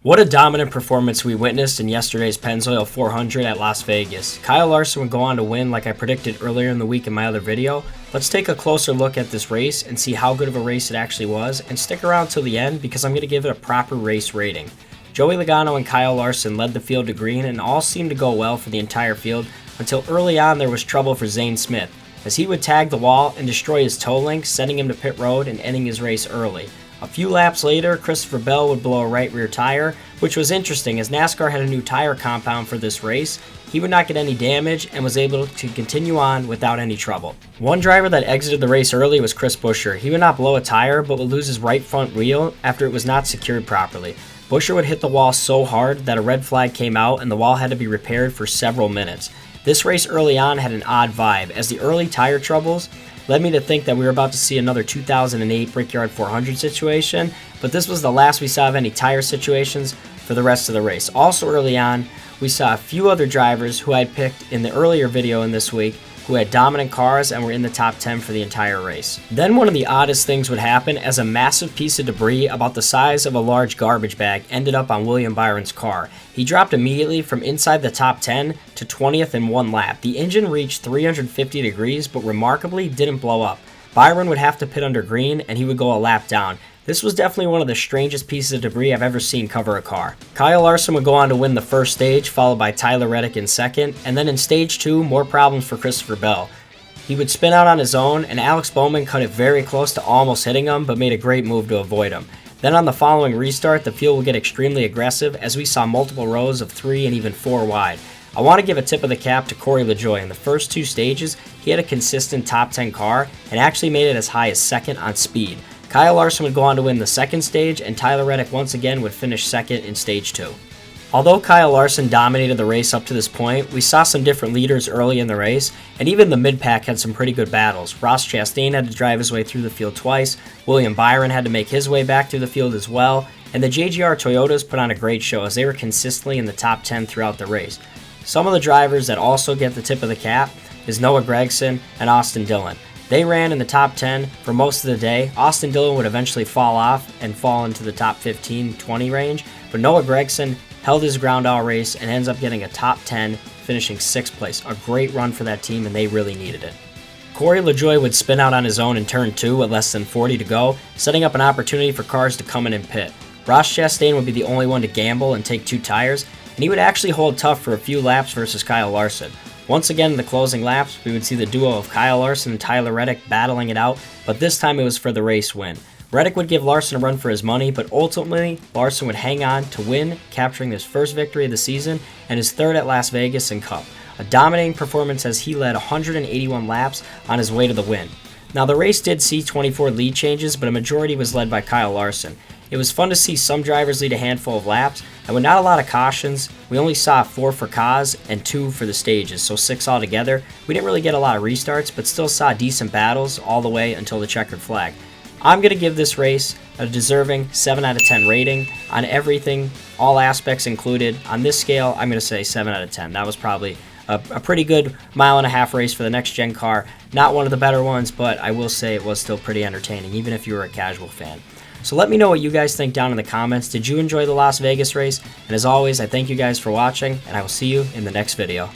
What a dominant performance we witnessed in yesterday's Pennzoil 400 at Las Vegas. Kyle Larson would go on to win like I predicted earlier in the week in my other video. Let's take a closer look at this race and see how good of a race it actually was, and stick around till the end because I'm going to give it a proper race rating. Joey Logano and Kyle Larson led the field to green and all seemed to go well for the entire field until early on there was trouble for Zane Smith, as he would tag the wall and destroy his toe link, sending him to pit road and ending his race early. A few laps later, Christopher Bell would blow a right rear tire, which was interesting as NASCAR had a new tire compound for this race. He would not get any damage and was able to continue on without any trouble. One driver that exited the race early was Chris Buescher. He would not blow a tire but would lose his right front wheel after it was not secured properly. Buescher would hit the wall so hard that a red flag came out and the wall had to be repaired for several minutes. This race early on had an odd vibe, as the early tire troubles led me to think that we were about to see another 2008 Brickyard 400 situation, but this was the last we saw of any tire situations for the rest of the race. Also early on, we saw a few other drivers who I had picked in the earlier video in this week who had dominant cars and were in the top 10 for the entire race. Then one of the oddest things would happen as a massive piece of debris about the size of a large garbage bag ended up on William Byron's car. He dropped immediately from inside the top 10 to 20th in one lap. The engine reached 350 degrees but remarkably didn't blow up. Byron would have to pit under green and he would go a lap down. This was definitely one of the strangest pieces of debris I've ever seen cover a car. Kyle Larson would go on to win the first stage, followed by Tyler Reddick in second, and then in stage 2, more problems for Christopher Bell. He would spin out on his own, and Alex Bowman cut it very close to almost hitting him, but made a great move to avoid him. Then on the following restart, the field would get extremely aggressive as we saw multiple rows of 3 and even 4 wide. I want to give a tip of the cap to Corey LaJoie. In the first 2 stages, he had a consistent top 10 car and actually made it as high as second on speed. Kyle Larson would go on to win the second stage, and Tyler Reddick once again would finish second in stage 2. Although Kyle Larson dominated the race up to this point, we saw some different leaders early in the race, and even the mid-pack had some pretty good battles. Ross Chastain had to drive his way through the field twice, William Byron had to make his way back through the field as well, and the JGR Toyotas put on a great show as they were consistently in the top 10 throughout the race. Some of the drivers that also get the tip of the cap is Noah Gragson and Austin Dillon. They ran in the top 10 for most of the day. Austin Dillon would eventually fall off and fall into the top 15-20 range, but Noah Gragson held his ground all race and ends up getting a top 10, finishing 6th place. A great run for that team, and they really needed it. Corey LaJoie would spin out on his own in turn 2 with less than 40 to go, setting up an opportunity for cars to come in and pit. Ross Chastain would be the only one to gamble and take 2 tires, and he would actually hold tough for a few laps versus Kyle Larson. Once again in the closing laps, we would see the duo of Kyle Larson and Tyler Reddick battling it out, but this time it was for the race win. Reddick would give Larson a run for his money, but ultimately Larson would hang on to win, capturing his first victory of the season and his 3rd at Las Vegas and Cup. A dominating performance as he led 181 laps on his way to the win. Now the race did see 24 lead changes, but a majority was led by Kyle Larson. It was fun to see some drivers lead a handful of laps, and with not a lot of cautions, we only saw 4 for Kaz and 2 for the stages, so 6 altogether. We didn't really get a lot of restarts, but still saw decent battles all the way until the checkered flag. I'm going to give this race a deserving 7 out of 10 rating on everything, all aspects included. On this scale, I'm going to say 7 out of 10. That was probably a pretty good mile-and-a-half race for the next-gen car. Not one of the better ones, but I will say it was still pretty entertaining, even if you were a casual fan. So let me know what you guys think down in the comments. Did you enjoy the Las Vegas race? And as always, I thank you guys for watching, and I will see you in the next video.